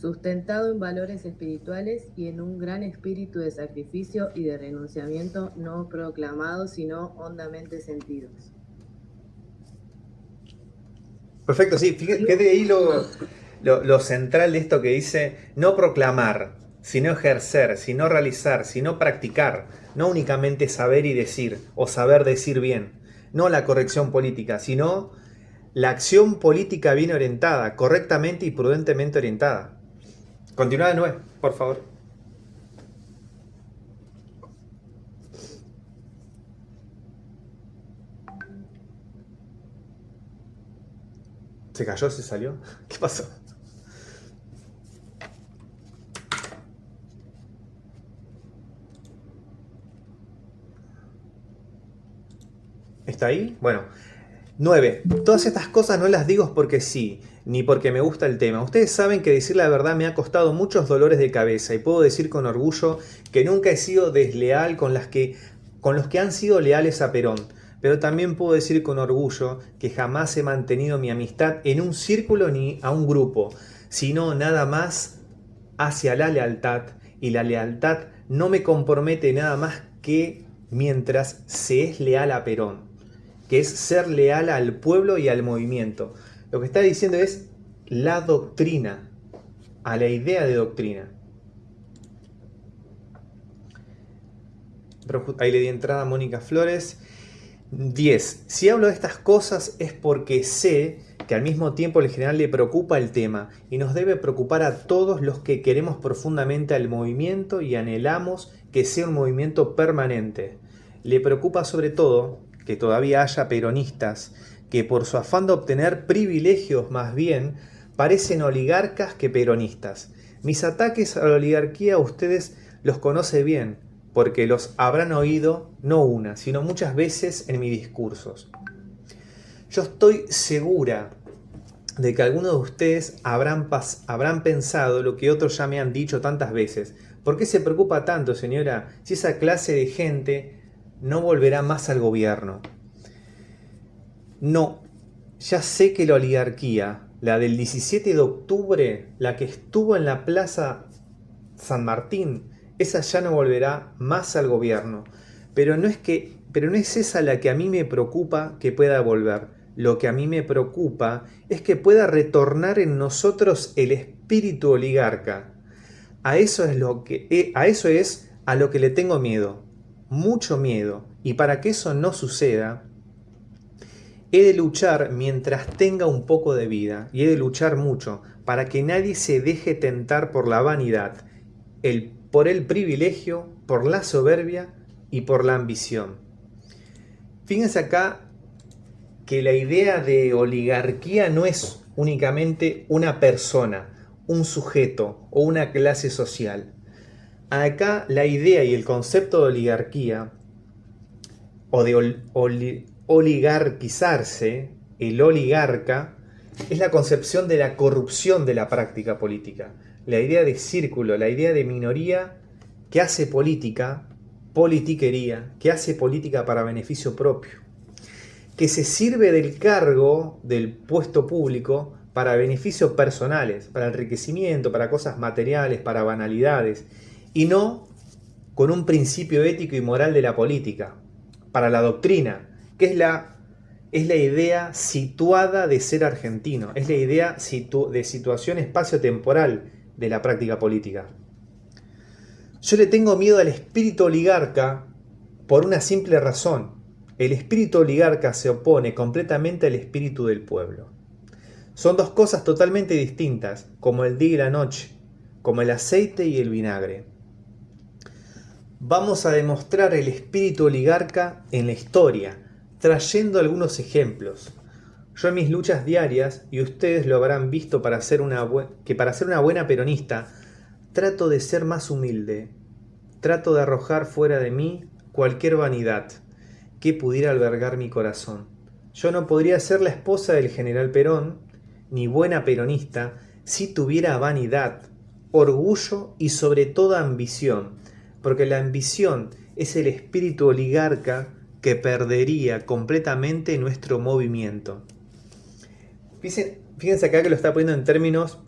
sustentado en valores espirituales y en un gran espíritu de sacrificio y de renunciamiento no proclamados, sino hondamente sentidos. Perfecto, sí. Fíjate ahí lo central de esto que dice, no proclamar, sino ejercer, sino realizar, sino practicar, no únicamente saber y decir, o saber decir bien, no la corrección política, sino la acción política bien orientada, correctamente y prudentemente orientada. Continúa de nuevo, por favor. ¿Se cayó? ¿Se salió? ¿Qué pasó? ¿Está ahí? Bueno. 9. Todas estas cosas no las digo porque sí, ni porque me gusta el tema. Ustedes saben que decir la verdad me ha costado muchos dolores de cabeza y puedo decir con orgullo que nunca he sido desleal con los que han sido leales a Perón. Pero también puedo decir con orgullo que jamás he mantenido mi amistad en un círculo ni a un grupo, sino nada más hacia la lealtad. Y la lealtad no me compromete nada más que mientras se es leal a Perón, que es ser leal al pueblo y al movimiento. Lo que está diciendo es la doctrina, a la idea de doctrina. Ahí le di entrada a Mónica Flores. 10. Si hablo de estas cosas es porque sé que al mismo tiempo en general le preocupa el tema y nos debe preocupar a todos los que queremos profundamente al movimiento y anhelamos que sea un movimiento permanente. Le preocupa sobre todo que todavía haya peronistas que por su afán de obtener privilegios más bien parecen oligarcas que peronistas. Mis ataques a la oligarquía ustedes los conoce bien, porque los habrán oído no una, sino muchas veces en mis discursos. Yo estoy segura de que algunos de ustedes habrán pensado lo que otros ya me han dicho tantas veces. ¿Por qué se preocupa tanto, señora, si esa clase de gente no volverá más al gobierno? No, ya sé que la oligarquía, la del 17 de octubre, la que estuvo en la Plaza San Martín, esa ya no volverá más al gobierno. Pero no es esa la que a mí me preocupa que pueda volver. Lo que a mí me preocupa es que pueda retornar en nosotros el espíritu oligarca. A eso es a lo que le tengo miedo, mucho miedo. Y para que eso no suceda, he de luchar mientras tenga un poco de vida, y he de luchar mucho para que nadie se deje tentar por la vanidad, por el privilegio, por la soberbia y por la ambición. Fíjense acá que la idea de oligarquía no es únicamente una persona, un sujeto o una clase social. Acá la idea y el concepto de oligarquía o de oligarquizarse, el oligarca, es la concepción de la corrupción de la práctica política. La idea de círculo, la idea de minoría que hace política, politiquería, que hace política para beneficio propio, que se sirve del cargo, del puesto público, para beneficios personales, para enriquecimiento, para cosas materiales, para banalidades, y no con un principio ético y moral de la política, para la doctrina, que es la idea situada de ser argentino, es la idea de situación espacio-temporal de la práctica política. Yo le tengo miedo al espíritu oligarca por una simple razón. El espíritu oligarca se opone completamente al espíritu del pueblo. Son dos cosas totalmente distintas, como el día y la noche, como el aceite y el vinagre. Vamos a demostrar el espíritu oligarca en la historia, trayendo algunos ejemplos. Yo en mis luchas diarias, y ustedes lo habrán visto que para ser una buena peronista, trato de ser más humilde, trato de arrojar fuera de mí cualquier vanidad que pudiera albergar mi corazón. Yo no podría ser la esposa del general Perón, ni buena peronista, si tuviera vanidad, orgullo y sobre todo ambición, porque la ambición es el espíritu oligarca que perdería completamente nuestro movimiento. Fíjense acá que lo está poniendo en términos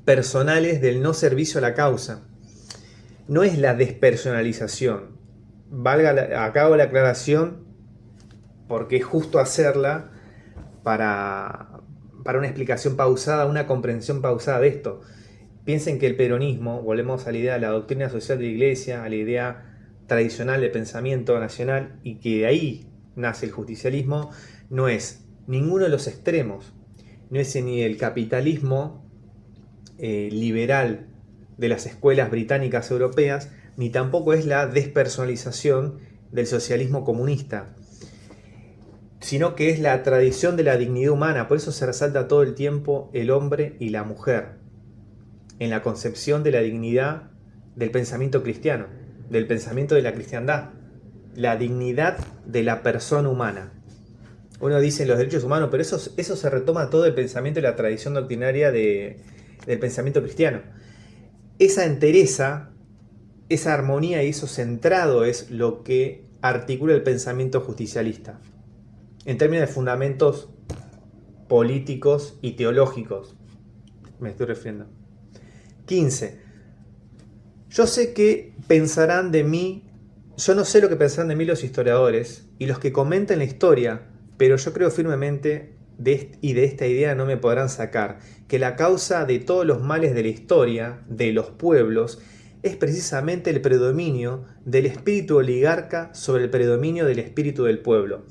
personales del no servicio a la causa. No es la despersonalización. Acabo la aclaración porque es justo hacerla para una explicación pausada, una comprensión pausada de esto. Piensen que el peronismo, volvemos a la idea de la doctrina social de la Iglesia, a la idea tradicional de pensamiento nacional, y que de ahí nace el justicialismo, no es ninguno de los extremos. No es ni el capitalismo liberal de las escuelas británicas europeas, ni tampoco es la despersonalización del socialismo comunista, sino que es la tradición de la dignidad humana. Por eso se resalta todo el tiempo el hombre y la mujer en la concepción de la dignidad del pensamiento cristiano, del pensamiento de la cristiandad, la dignidad de la persona humana. Uno dice los derechos humanos, pero eso se retoma todo el pensamiento y la tradición doctrinaria del pensamiento cristiano. Esa entereza, esa armonía y eso centrado es lo que articula el pensamiento justicialista, en términos de fundamentos políticos y teológicos. Me estoy refiriendo. 15. Yo sé que pensarán de mí, yo no sé lo que pensarán de mí los historiadores y los que comenten la historia, pero yo creo firmemente, de esta idea no me podrán sacar, que la causa de todos los males de la historia, de los pueblos, es precisamente el predominio del espíritu oligarca sobre el predominio del espíritu del pueblo.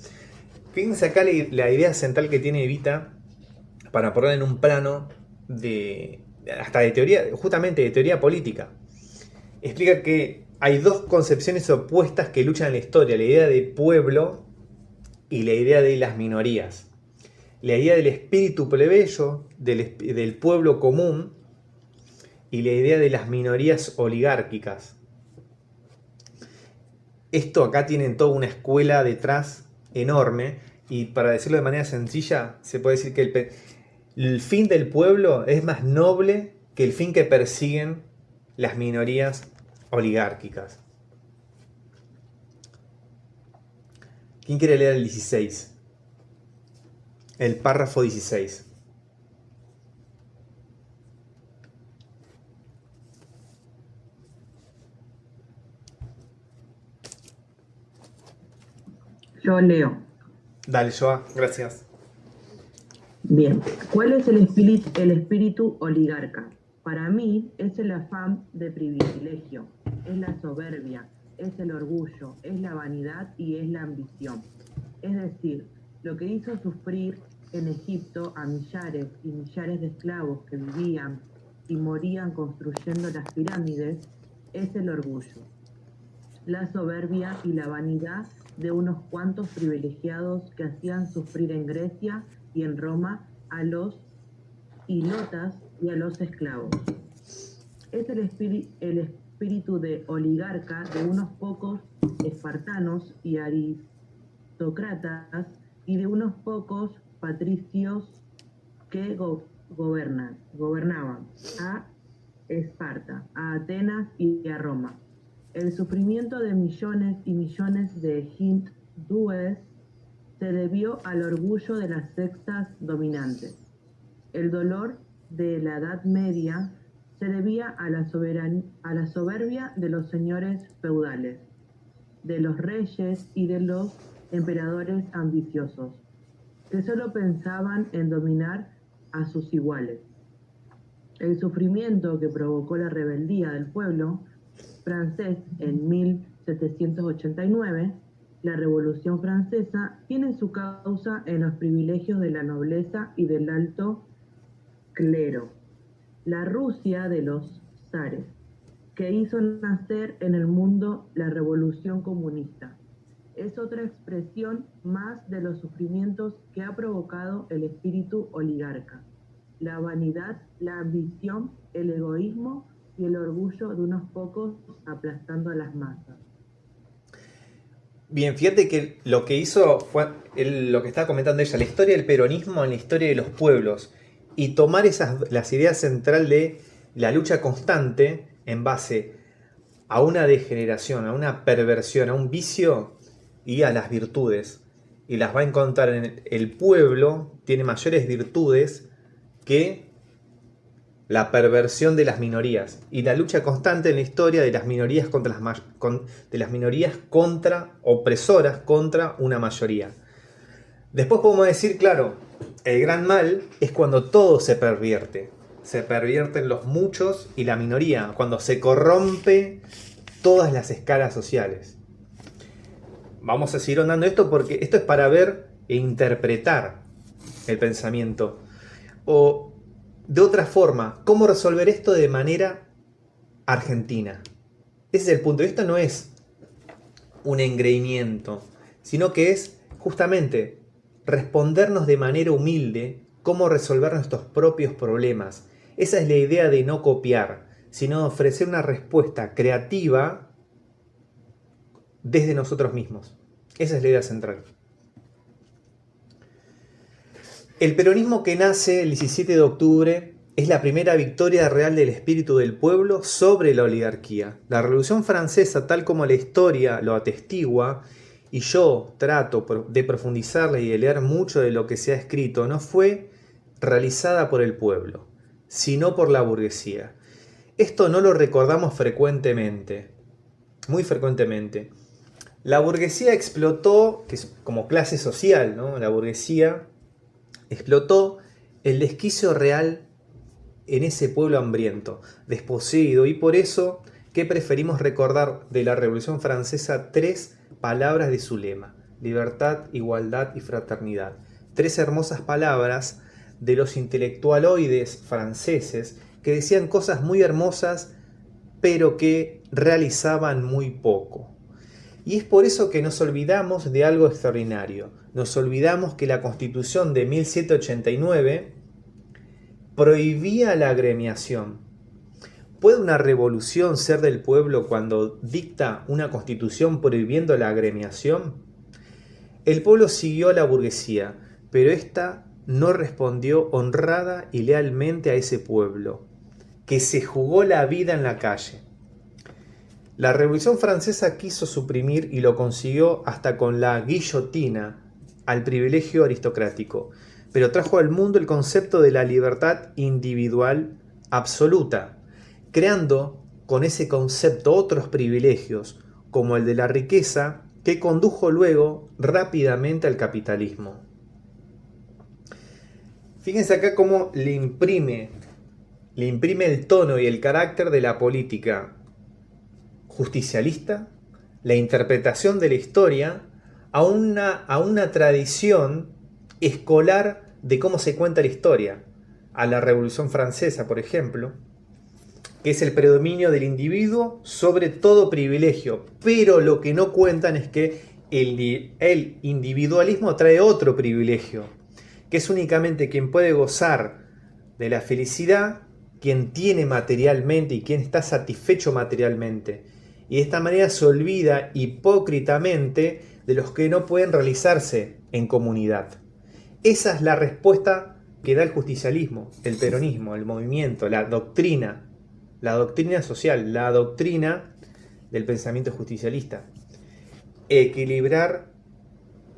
Fíjense acá la idea central que tiene Evita para ponerla en un plano hasta de teoría, justamente de teoría política. Explica que hay dos concepciones opuestas que luchan en la historia: la idea de pueblo y la idea de las minorías. La idea del espíritu plebeyo, del pueblo común, y la idea de las minorías oligárquicas. Esto acá tienen toda una escuela detrás enorme, y para decirlo de manera sencilla, se puede decir que el fin del pueblo es más noble que el fin que persiguen las minorías oligárquicas. ¿Quién quiere leer el 16? El párrafo 16. Yo leo. Dale, Joa, gracias. Bien, ¿cuál es el espíritu oligarca? Para mí es el afán de privilegio, es la soberbia, es el orgullo, es la vanidad y es la ambición. Es decir, lo que hizo sufrir en Egipto a millares y millares de esclavos que vivían y morían construyendo las pirámides es el orgullo, la soberbia y la vanidad de unos cuantos privilegiados que hacían sufrir en Grecia y en Roma a los hilotas y a los esclavos. Es el espíritu de oligarca de unos pocos espartanos y aristócratas y de unos pocos patricios que gobernaban a Esparta, a Atenas y a Roma. El sufrimiento de millones y millones de hindúes se debió al orgullo de las sectas dominantes. El dolor de la Edad Media se debía a la soberbia de los señores feudales, de los reyes y de los emperadores ambiciosos, que solo pensaban en dominar a sus iguales. El sufrimiento que provocó la rebeldía del pueblo francés en 1789, la Revolución Francesa, tiene su causa en los privilegios de la nobleza y del alto clero. La Rusia de los zares, que hizo nacer en el mundo la Revolución Comunista, es otra expresión más de los sufrimientos que ha provocado el espíritu oligarca: la vanidad, la ambición, el egoísmo y el orgullo de unos pocos aplastando a las masas. Bien, fíjate que lo que hizo fue lo que estaba comentando ella, la historia del peronismo en la historia de los pueblos, y tomar las ideas centrales de la lucha constante en base a una degeneración, a una perversión, a un vicio y a las virtudes. Y las va a encontrar en el pueblo, tiene mayores virtudes que la perversión de las minorías y la lucha constante en la historia de las minorías de las minorías contra opresoras contra una mayoría. Después podemos decir, claro, el gran mal es cuando todo se pervierte. Se pervierten los muchos y la minoría, cuando se corrompe todas las escalas sociales. Vamos a seguir ondando esto porque esto es para ver e interpretar el pensamiento. O de otra forma, ¿cómo resolver esto de manera argentina? Ese es el punto. Esto no es un engreimiento, sino que es justamente respondernos de manera humilde cómo resolver nuestros propios problemas. Esa es la idea de no copiar, sino ofrecer una respuesta creativa desde nosotros mismos. Esa es la idea central. El peronismo que nace el 17 de octubre es la primera victoria real del espíritu del pueblo sobre la oligarquía. La Revolución Francesa, tal como la historia lo atestigua, y yo trato de profundizarla y de leer mucho de lo que se ha escrito, no fue realizada por el pueblo, sino por la burguesía. Esto no lo recordamos frecuentemente, muy frecuentemente. La burguesía explotó, que es como clase social, ¿no? La burguesía explotó el desquicio real en ese pueblo hambriento, desposeído, y por eso que preferimos recordar de la Revolución Francesa 3 palabras de su lema: libertad, igualdad y fraternidad. 3 hermosas palabras de los intelectualoides franceses que decían cosas muy hermosas, pero que realizaban muy poco. Y es por eso que nos olvidamos de algo extraordinario. Nos olvidamos que la Constitución de 1789 prohibía la agremiación. ¿Puede una revolución ser del pueblo cuando dicta una constitución prohibiendo la agremiación? El pueblo siguió a la burguesía, pero ésta no respondió honrada y lealmente a ese pueblo, que se jugó la vida en la calle. La Revolución Francesa quiso suprimir, y lo consiguió hasta con la guillotina, al privilegio aristocrático, pero trajo al mundo el concepto de la libertad individual absoluta, creando con ese concepto otros privilegios, como el de la riqueza, que condujo luego rápidamente al capitalismo. Fíjense acá cómo le imprime el tono y el carácter de la política justicialista, la interpretación de la historia, a una tradición escolar de cómo se cuenta la historia, a la Revolución Francesa, por ejemplo, que es el predominio del individuo sobre todo privilegio, pero lo que no cuentan es que el individualismo trae otro privilegio, que es únicamente quien puede gozar de la felicidad, quien tiene materialmente y quien está satisfecho materialmente. Y de esta manera se olvida hipócritamente de los que no pueden realizarse en comunidad. Esa es la respuesta que da el justicialismo, el peronismo, el movimiento, la doctrina social, la doctrina del pensamiento justicialista. Equilibrar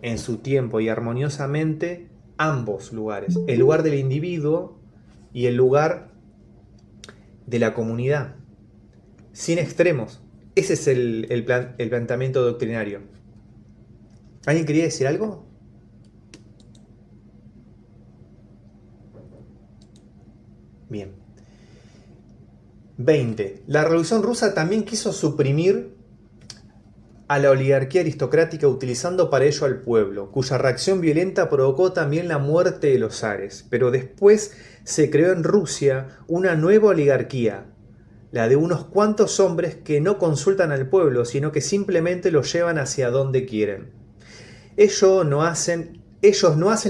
en su tiempo y armoniosamente ambos lugares, el lugar del individuo y el lugar de la comunidad, sin extremos. Ese es el planteamiento doctrinario. ¿Alguien quería decir algo? Bien. 20. La Revolución Rusa también quiso suprimir a la oligarquía aristocrática utilizando para ello al pueblo, cuya reacción violenta provocó también la muerte de los zares. Pero después se creó en Rusia una nueva oligarquía, la de unos cuantos hombres que no consultan al pueblo, sino que simplemente lo llevan hacia donde quieren. Ellos no hacen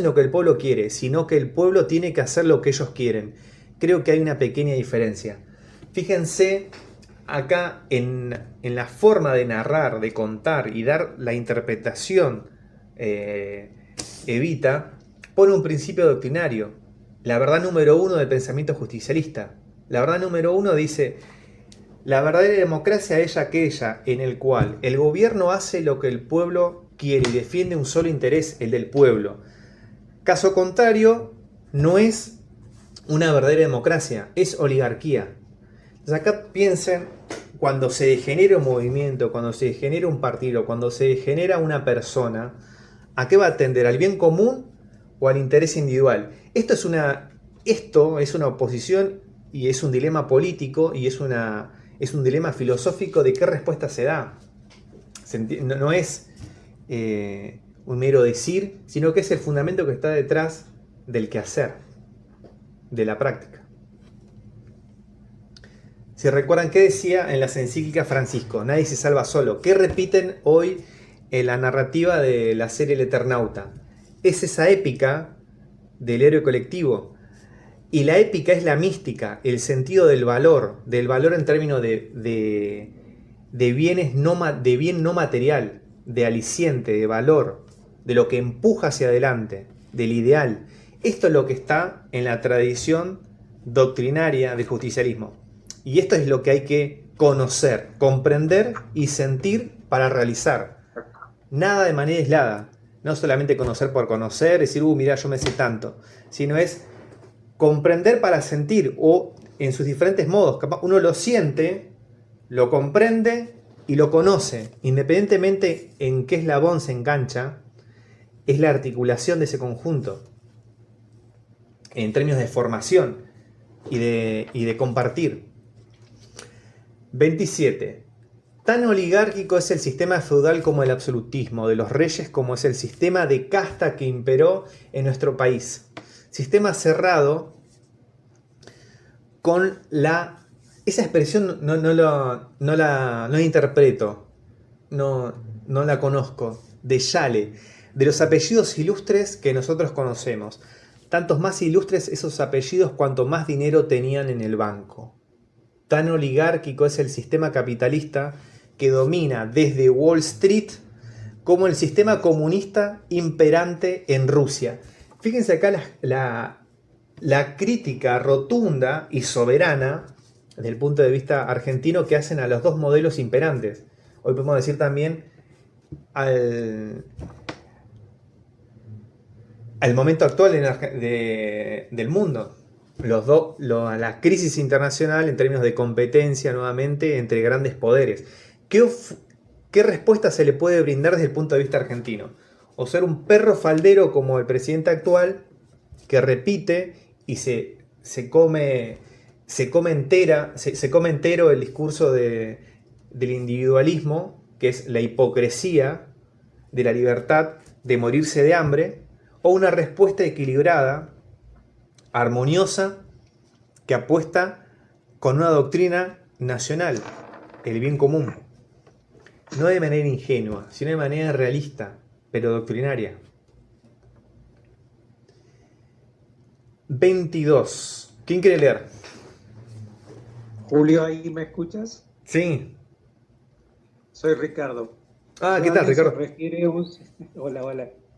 lo que el pueblo quiere, sino que el pueblo tiene que hacer lo que ellos quieren. Creo que hay una pequeña diferencia. Fíjense acá en la forma de narrar, de contar y dar la interpretación. Evita pone un principio doctrinario, la verdad número 1 del pensamiento justicialista. La verdad número 1 dice: la verdadera democracia es aquella en el cual el gobierno hace lo que el pueblo quiere y defiende un solo interés, el del pueblo. Caso contrario, no es una verdadera democracia, es oligarquía. Entonces acá piensen, cuando se genera un movimiento, cuando se genera un partido, cuando se genera una persona, ¿a qué va a atender? ¿Al bien común o al interés individual? Esto es una oposición y es un dilema político y es un dilema filosófico de qué respuesta se da. No es un mero decir, sino que es el fundamento que está detrás del quehacer, de la práctica. Si recuerdan, ¿qué decía en las encíclicas Francisco? Nadie se salva solo. ¿Qué repiten hoy en la narrativa de la serie El Eternauta? Es esa épica del héroe colectivo. Y la épica es la mística, el sentido del valor en términos de bienes de bien no material, de aliciente, de valor, de lo que empuja hacia adelante, del ideal. Esto es lo que está en la tradición doctrinaria del justicialismo. Y esto es lo que hay que conocer, comprender y sentir para realizar. Nada de manera aislada. No solamente conocer por conocer, decir, mira, yo me sé tanto. Sino es comprender para sentir, o en sus diferentes modos. Uno lo siente, lo comprende y lo conoce. Independientemente en qué eslabón se engancha, es la articulación de ese conjunto. En términos de formación y de compartir. 27. Tan oligárquico es el sistema feudal como el absolutismo de los reyes, como es el sistema de casta que imperó en nuestro país. Sistema cerrado con esa expresión no la interpreto, no la conozco, de Yale, de los apellidos ilustres que nosotros conocemos. Tantos más ilustres esos apellidos cuanto más dinero tenían en el banco. Tan oligárquico es el sistema capitalista que domina desde Wall Street como el sistema comunista imperante en Rusia. Fíjense acá la crítica rotunda y soberana desde el punto de vista argentino que hacen a los dos modelos imperantes. Hoy podemos decir también al momento actual del mundo. La crisis internacional en términos de competencia nuevamente entre grandes poderes. ¿Qué respuesta se le puede brindar desde el punto de vista argentino? O ser un perro faldero como el presidente actual que repite y se come entero el discurso del individualismo, que es la hipocresía de la libertad de morirse de hambre, o una respuesta equilibrada, armoniosa, que apuesta con una doctrina nacional, el bien común. No de manera ingenua, sino de manera realista, pero doctrinaria. 22. ¿Quién quiere leer? Julio, ¿ahí me escuchas? Sí. Soy Ricardo. ¿Qué tal, Ricardo?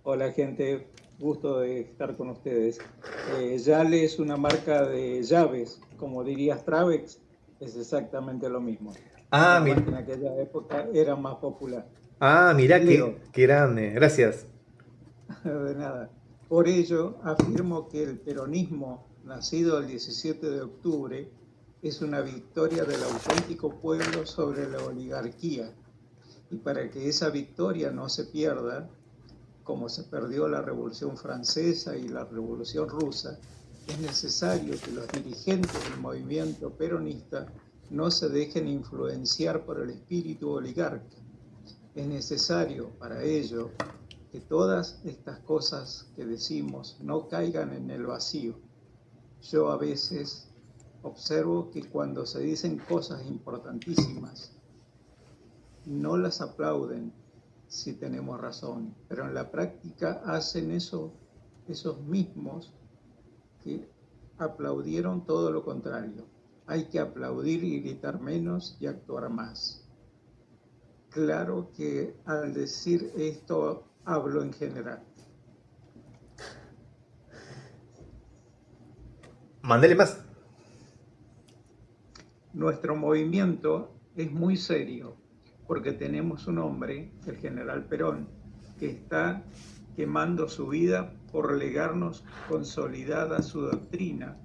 Hola gente, gusto de estar con ustedes. Yale es una marca de llaves, como dirías Travex, es exactamente lo mismo. Mira. En aquella época era más popular. Mirá qué grande, gracias. De nada. Por ello, afirmo que el peronismo, nacido el 17 de octubre, es una victoria del auténtico pueblo sobre la oligarquía. Y para que esa victoria no se pierda, como se perdió la Revolución Francesa y la Revolución Rusa, es necesario que los dirigentes del movimiento peronista no se dejen influenciar por el espíritu oligarca. Es necesario para ello que todas estas cosas que decimos no caigan en el vacío. Yo a veces observo que cuando se dicen cosas importantísimas, no las aplauden si tenemos razón, pero en la práctica hacen esos mismos que aplaudieron todo lo contrario. Hay que aplaudir y gritar menos y actuar más. Claro que al decir esto hablo en general. Mándele más. Nuestro movimiento es muy serio porque tenemos un hombre, el general Perón, que está quemando su vida por legarnos consolidada su doctrina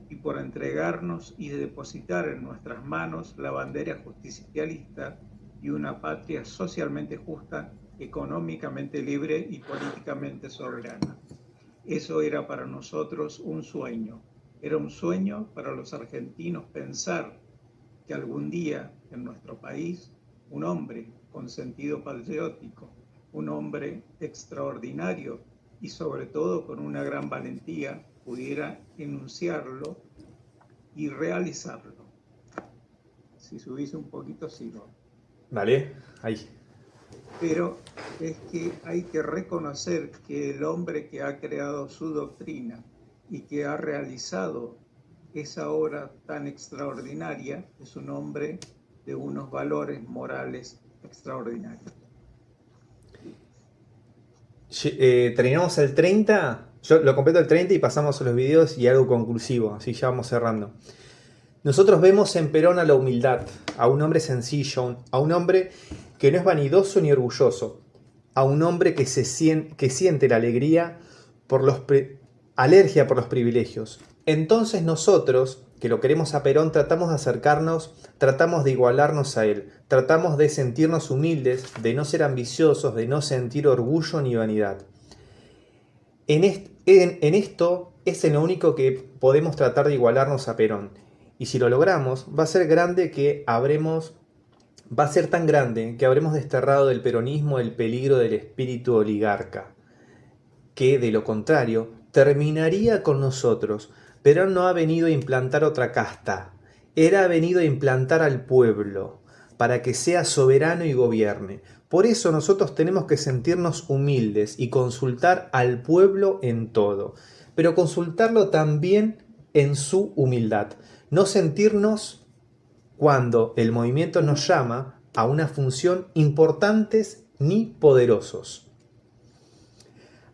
y por entregarnos y depositar en nuestras manos la bandera justicialista y una patria socialmente justa, económicamente libre y políticamente soberana. Eso era para nosotros un sueño. Era un sueño para los argentinos pensar que algún día en nuestro país un hombre con sentido patriótico, un hombre extraordinario y sobre todo con una gran valentía pudiera enunciarlo y realizarlo. Si subís un poquito, sigo. Vale, ahí. Pero es que hay que reconocer que el hombre que ha creado su doctrina y que ha realizado esa obra tan extraordinaria es un hombre de unos valores morales extraordinarios. Terminamos el 30, yo lo completo el 30 y pasamos a los videos y algo conclusivo, así ya vamos cerrando. Nosotros vemos en Perón a la humildad, a un hombre sencillo, a un hombre que no es vanidoso ni orgulloso, a un hombre que siente la alegría alergia por los privilegios. Entonces nosotros, que lo queremos a Perón, tratamos de acercarnos, tratamos de igualarnos a él, tratamos de sentirnos humildes, de no ser ambiciosos, de no sentir orgullo ni vanidad. En esto es en lo único que podemos tratar de igualarnos a Perón. Y si lo logramos, va a ser tan grande que habremos desterrado del peronismo el peligro del espíritu oligarca, que de lo contrario terminaría con nosotros. Perón no ha venido a implantar otra casta, él ha venido a implantar al pueblo, para que sea soberano y gobierne. Por eso nosotros tenemos que sentirnos humildes y consultar al pueblo en todo, pero consultarlo también en su humildad. No sentirnos, cuando el movimiento nos llama a una función, importantes ni poderosos.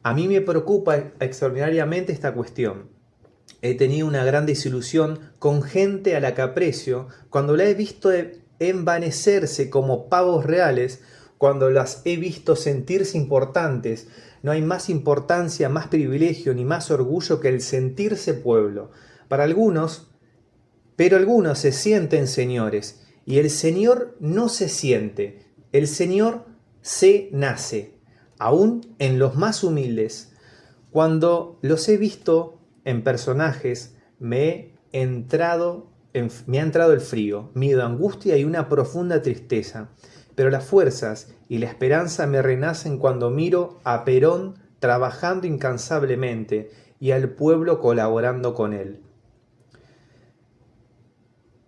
A mí me preocupa extraordinariamente esta cuestión. He tenido una gran desilusión con gente a la que aprecio, cuando la he visto envanecerse como pavos reales, cuando las he visto sentirse importantes. No hay más importancia, más privilegio ni más orgullo que el sentirse pueblo. Para algunos, pero algunos se sienten señores, y el señor no se siente, el señor se nace, aún en los más humildes. Cuando los he visto en personajes, me ha entrado el frío, miedo, angustia y una profunda tristeza. Pero las fuerzas y la esperanza me renacen cuando miro a Perón trabajando incansablemente y al pueblo colaborando con él.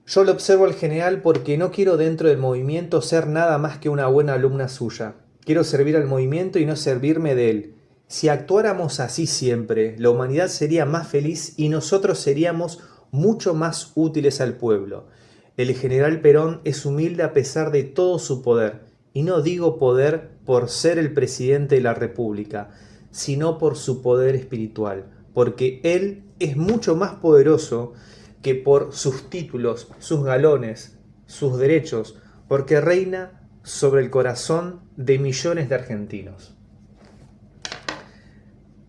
Yo lo observo al general porque no quiero dentro del movimiento ser nada más que una buena alumna suya. Quiero servir al movimiento y no servirme de él. Si actuáramos así siempre, la humanidad sería más feliz y nosotros seríamos mucho más útiles al pueblo. El general Perón es humilde a pesar de todo su poder, y no digo poder por ser el presidente de la República, sino por su poder espiritual, porque él es mucho más poderoso que por sus títulos, sus galones, sus derechos, porque reina sobre el corazón de millones de argentinos.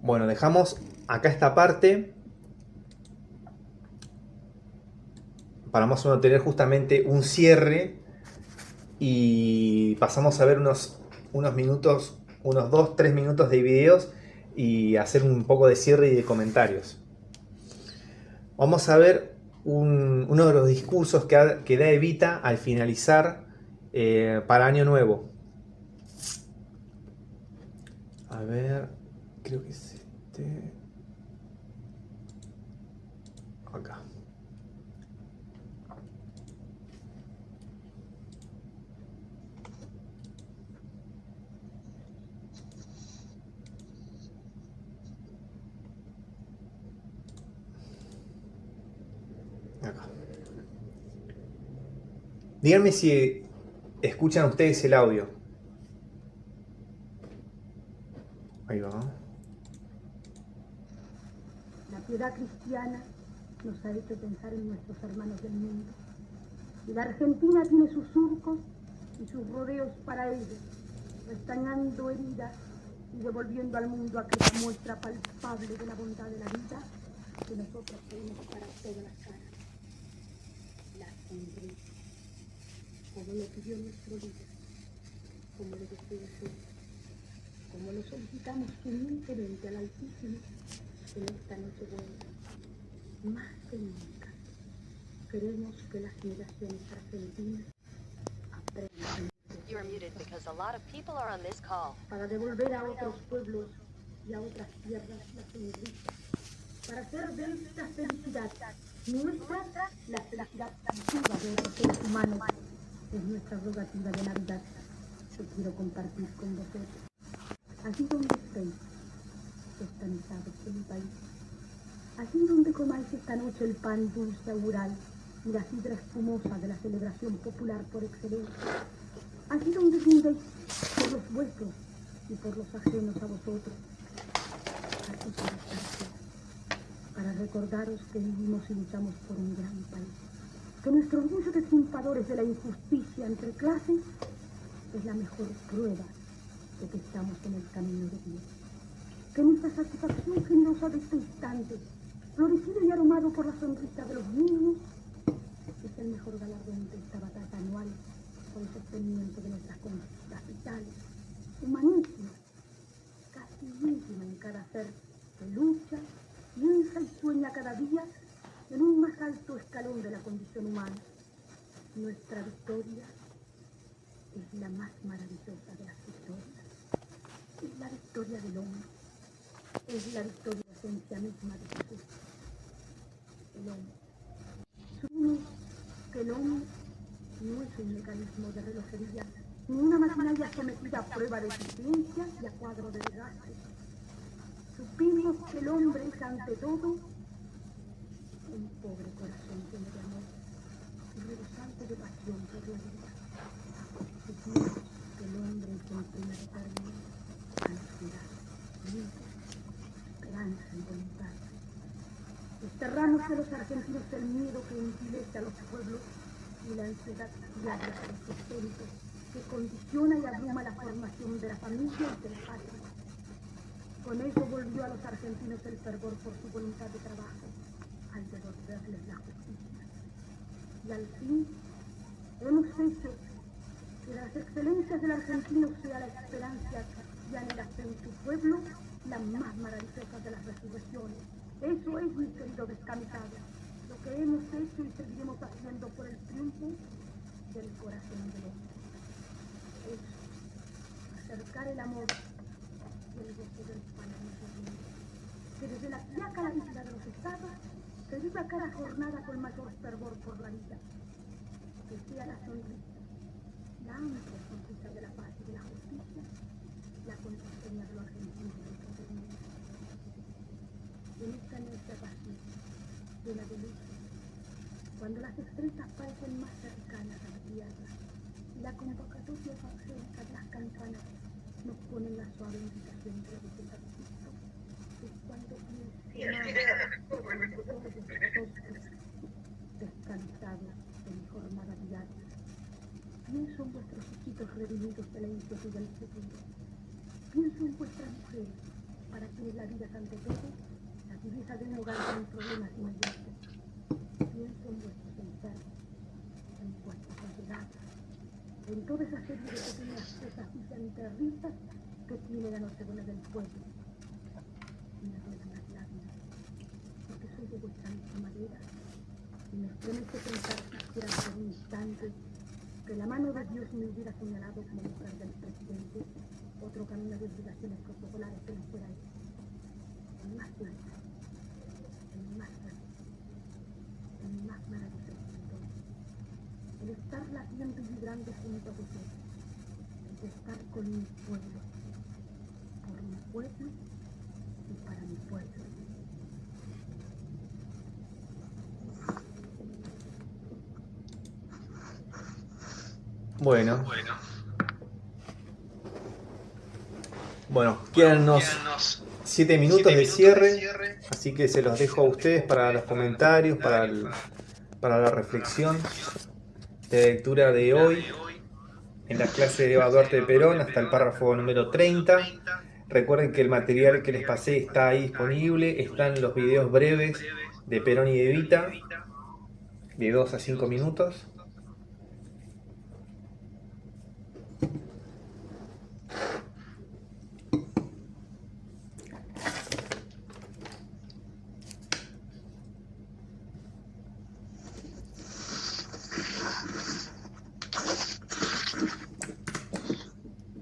Bueno, dejamos acá esta parte para más o menos tener justamente un cierre y pasamos a ver unos minutos, unos 2-3 minutos de videos y hacer un poco de cierre y de comentarios. Vamos a ver uno de los discursos que da Evita al finalizar para Año Nuevo. A ver, creo que es acá. Acá. Díganme si escuchan ustedes el audio. Ahí va. La piedad cristiana nos ha hecho pensar en nuestros hermanos del mundo. Y la Argentina tiene sus surcos y sus rodeos para ellos, restañando heridas y devolviendo al mundo aquella muestra palpable de la bondad de la vida que nosotros tenemos para todas las caras. La sonrisa, como lo pidió nuestro líder, como lo desea Jesús, como lo solicitamos humildemente al Altísimo en esta noche buena. Más que nunca, queremos que las generaciones argentinas aprendan You are muted because a lot of people are on this call. para devolver a otros pueblos y a otras tierras la sonrisa, para hacer de esta felicidad nuestra la felicidad viva de otros seres humanos. Es nuestra rogativa de Navidad que quiero compartir con vosotros. Allí donde estéis, estanizados en mi país, allí donde comáis esta noche el pan dulce augural y la sidra espumosa de la celebración popular por excelencia, allí donde brindáis por los vuestros y por los ajenos a vosotros, aquí quiero estar para recordaros que vivimos y luchamos por un gran país, que nuestro orgullo de triunfadores de la injusticia entre clases es la mejor prueba de que estamos en el camino de Dios, que nuestra satisfacción generosa de este instante, florecido y aromado por la sonrisa de los niños, es el mejor galardón de esta batalla anual por el sostenimiento de nuestras conquistas vitales, humanísimas, casi íntima en cada ser que lucha, piensa y sueña cada día en un más alto escalón de la condición humana. Nuestra victoria es la más maravillosa de las victorias. Es la victoria del hombre. Es la victoria de la esencia misma de Jesús. El hombre. Supimos que el hombre no es un mecanismo de relojería, ni una maquinaria sometida a prueba de eficiencia y a cuadro de desgaste. Supimos que el hombre es ante todo un pobre corazón lleno de amor y rebosante de pasión por la vida. Supimos que el hombre es en primer término ansiedad, miedo, esperanza y voluntad. Desterramos de los argentinos el miedo que envilece a los pueblos y la ansiedad diaria de los históricos que condiciona y abruma la formación de la familia y del patria. Con eso volvió a los argentinos el fervor por su voluntad de trabajo al devolverles la justicia. Y al fin hemos hecho que las excelencias del argentino sea la esperanza y anhelación en su pueblo, la más maravillosa de las resurrecciones. Eso es, mi querido descamisado, lo que hemos hecho y seguiremos haciendo por el triunfo del corazón del hombre. Es acercar el amor y el gozo del pan a nuestros niños, que desde la fiaca a la vida de los estados se viva cada jornada con mayor fervor por la vida, que sea la sonrisa, la amplia sonrisa de la paz y de la justicia, la contraseña de los argentinos y de los niños. En esta noche pacífica, llena de luz, cuando las estrellas parecen más cercanas a la tierra y la convocatoria evangélica de las campanas nos pone la suave invitación de la visita de Cristo, es cuando descansados de mi jornada diaria, pienso en vuestros hijitos redimidos de la inquietud del futuro, pienso en vuestras mujeres, para quienes la vida es ante todo la divisa de un hogar con problemas inmediatos. Pienso en vuestros enfermos, en vuestras allegadas, en toda esa serie de pequeñas cosas y enterrizas que tiene la Nochebuena del pueblo. Y me ruedan las lágrimas, porque soy de vuestra misma madera, y me estremece pensar siquiera por un instante que la mano de Dios me hubiera señalado como mujer del presidente otro camino de obligaciones protocolares que no fuera este. El más blanco, el más grande, el más maravilloso de todos. El estar latiendo y vibrando junto a vosotros, el estar con mi pueblo, por mi pueblo y para mi pueblo. Bueno, quedan unos 7 minutos de cierre, así que se los dejo a ustedes para los comentarios, para la reflexión de lectura de hoy en la clase de Eva Duarte de Perón hasta el párrafo número 30. Recuerden que el material que les pasé está ahí disponible. Están los videos breves de Perón y de Evita, de 2 a 5 minutos.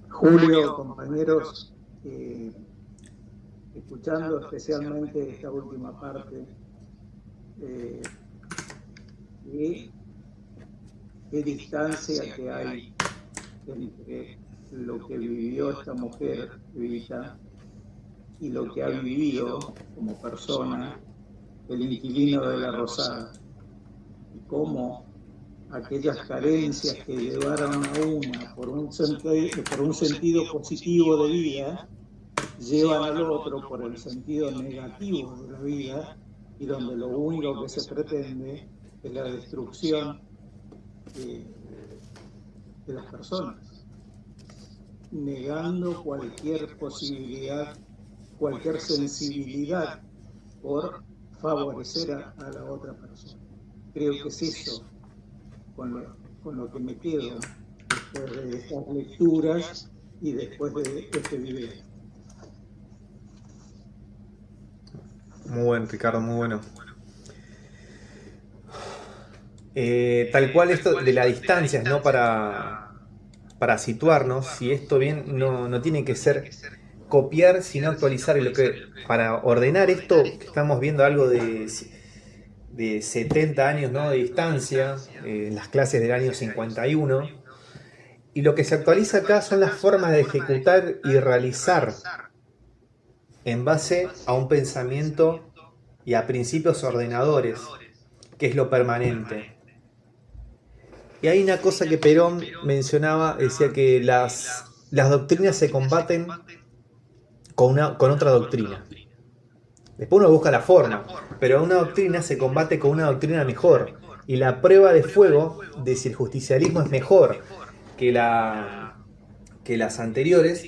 Julio, compañeros, escuchando especialmente esta última parte, qué distancia que hay entre lo que vivió esta mujer, Evita, y lo que ha vivido como persona el inquilino de La Rosada, y cómo aquellas carencias que llevaron a una por un sentido positivo de vida, llevan al otro por el sentido negativo de la vida, y donde lo único que se pretende es la destrucción de las personas, negando cualquier posibilidad, cualquier sensibilidad por favorecer a la otra persona. Creo que es eso con lo que me quedo después de estas lecturas y después de este video. Muy bueno, Ricardo, muy bueno. Tal cual esto de las distancias, ¿no? Para situarnos, si esto bien no tiene que ser copiar, sino actualizar. Y para ordenar esto, que estamos viendo algo de 70 años, ¿no? De distancia, en las clases del año 51. Y lo que se actualiza acá son las formas de ejecutar y realizar en base a un pensamiento y a principios ordenadores, que es lo permanente. Y hay una cosa que Perón mencionaba, decía que las doctrinas se combaten con otra doctrina. Después uno busca la forma, pero una doctrina se combate con una doctrina mejor. Y la prueba de fuego de si el justicialismo es mejor que las anteriores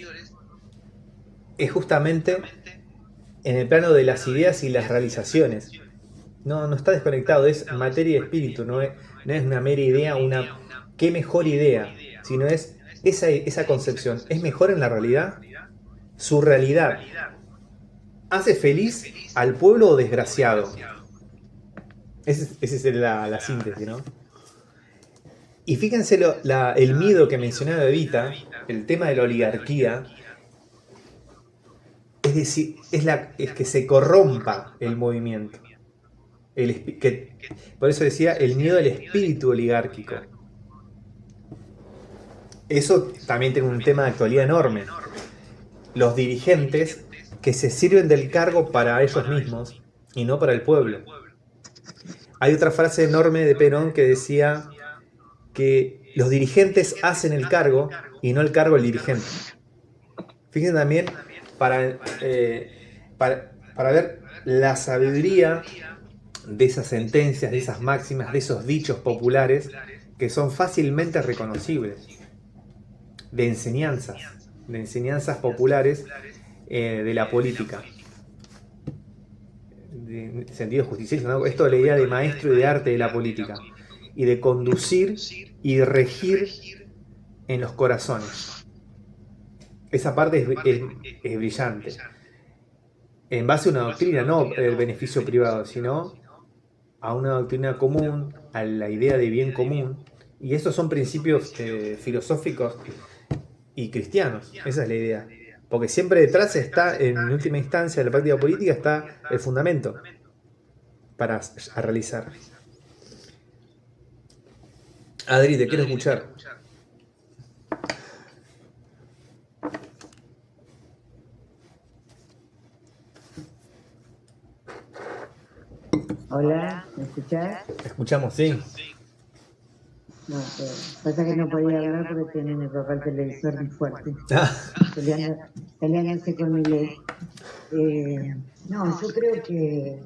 es justamente en el plano de las ideas y las realizaciones. No está desconectado, es materia y espíritu, no es una mera idea, qué mejor idea, sino es esa concepción. ¿Es mejor en la realidad? Su realidad ¿hace feliz al pueblo o desgraciado? Esa es la síntesis, ¿no? Y fíjense el miedo que mencionaba Evita, el tema de la oligarquía, es decir, es que se corrompa el movimiento. Por eso decía el miedo al espíritu oligárquico. Eso también tiene un tema de actualidad enorme. Los dirigentes que se sirven del cargo para ellos mismos y no para el pueblo. Hay otra frase enorme de Perón que decía que los dirigentes hacen el cargo y no el cargo el dirigente. Fíjense también para ver la sabiduría de esas sentencias, de esas máximas, de esos dichos populares que son fácilmente reconocibles, de enseñanzas populares de la política, de sentido justicialista, ¿no? Esto es la idea de maestro y de arte de la política, y de conducir y de regir en los corazones. Esa parte es brillante. En base a una doctrina, no el beneficio privado, sino a una doctrina común, a la idea de bien común. Y esos son principios filosóficos y cristianos. Esa es la idea. Porque siempre detrás está, en última instancia, de la práctica política, está el fundamento para realizar. Adri, te quiero escuchar. Hola, ¿me escuchás? Te escuchamos, sí. No, pasa que no podía hablar porque tiene mi papá el televisor muy fuerte. Peleándose con mi ley. No, yo creo que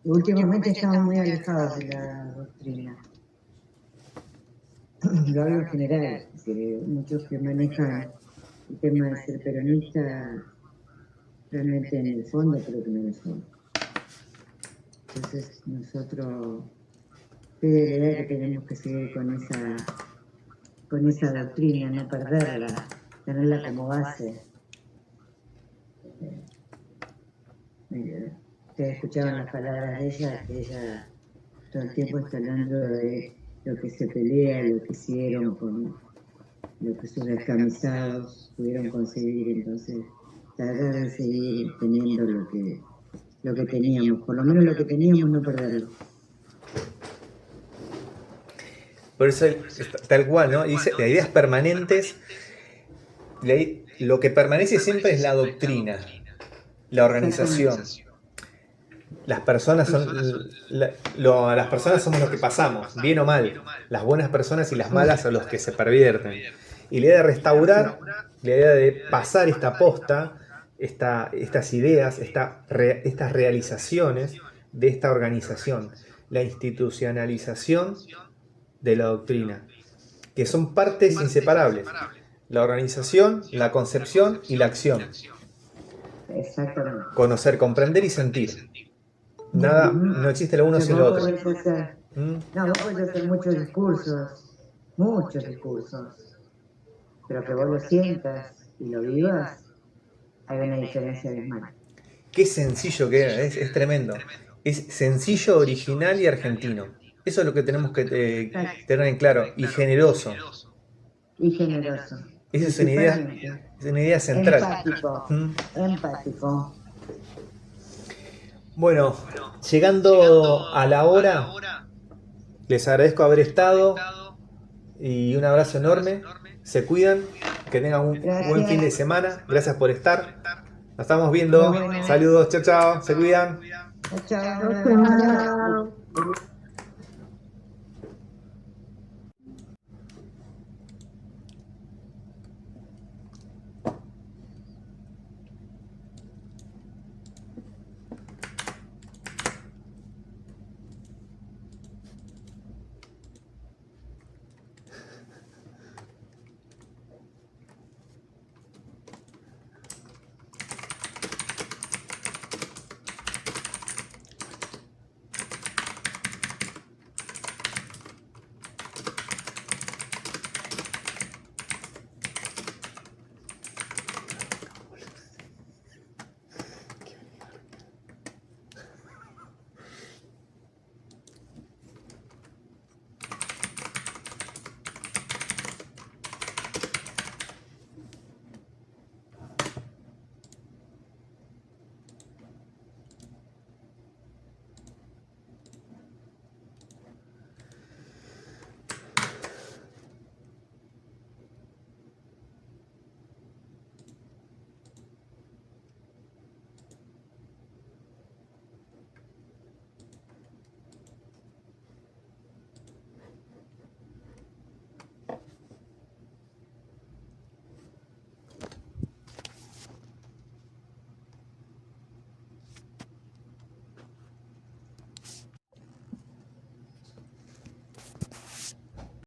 últimamente estamos muy alejados de la doctrina. Lo hablo en general, que muchos que manejan el tema de ser peronista, realmente en el fondo creo que no lo soy. Entonces nosotros, de verdad que tenemos que seguir con esa doctrina, no perderla, tenerla como base. Ustedes escuchaban las palabras de ella, que ella todo el tiempo está hablando de lo que se pelea, lo que hicieron, con lo que sus descamisados pudieron conseguir. Entonces, tratar de seguir teniendo lo que teníamos, por lo menos lo que teníamos, no perderlo. Por eso, tal cual, ¿no? Dice, la idea es permanentes. Lo que permanece siempre es la doctrina, la organización. Las personas las personas somos los que pasamos, bien o mal. Las buenas personas y las malas son los que se pervierten. Y la idea de restaurar, la idea de pasar esta posta, estas ideas, estas realizaciones de esta organización, la institucionalización de la doctrina, que son partes inseparables. La organización, la concepción y la acción. Exactamente. Conocer, comprender y sentir. Nada, no existe lo uno sin lo otro. No, vos podés hacer muchos discursos, pero que vos lo sientas y lo vivas, hay una diferencia abismal. Qué sencillo que es tremendo. Es sencillo, original y argentino. Eso es lo que tenemos que tener en claro. Y generoso. Y generoso. Esa es una idea central. Empático. Bueno, llegando a la hora, les agradezco haber estado y un abrazo enorme. Se cuidan, que tengan un buen fin de semana. Gracias por estar. Nos estamos viendo. Saludos, chao, chao. Se cuidan. Chao.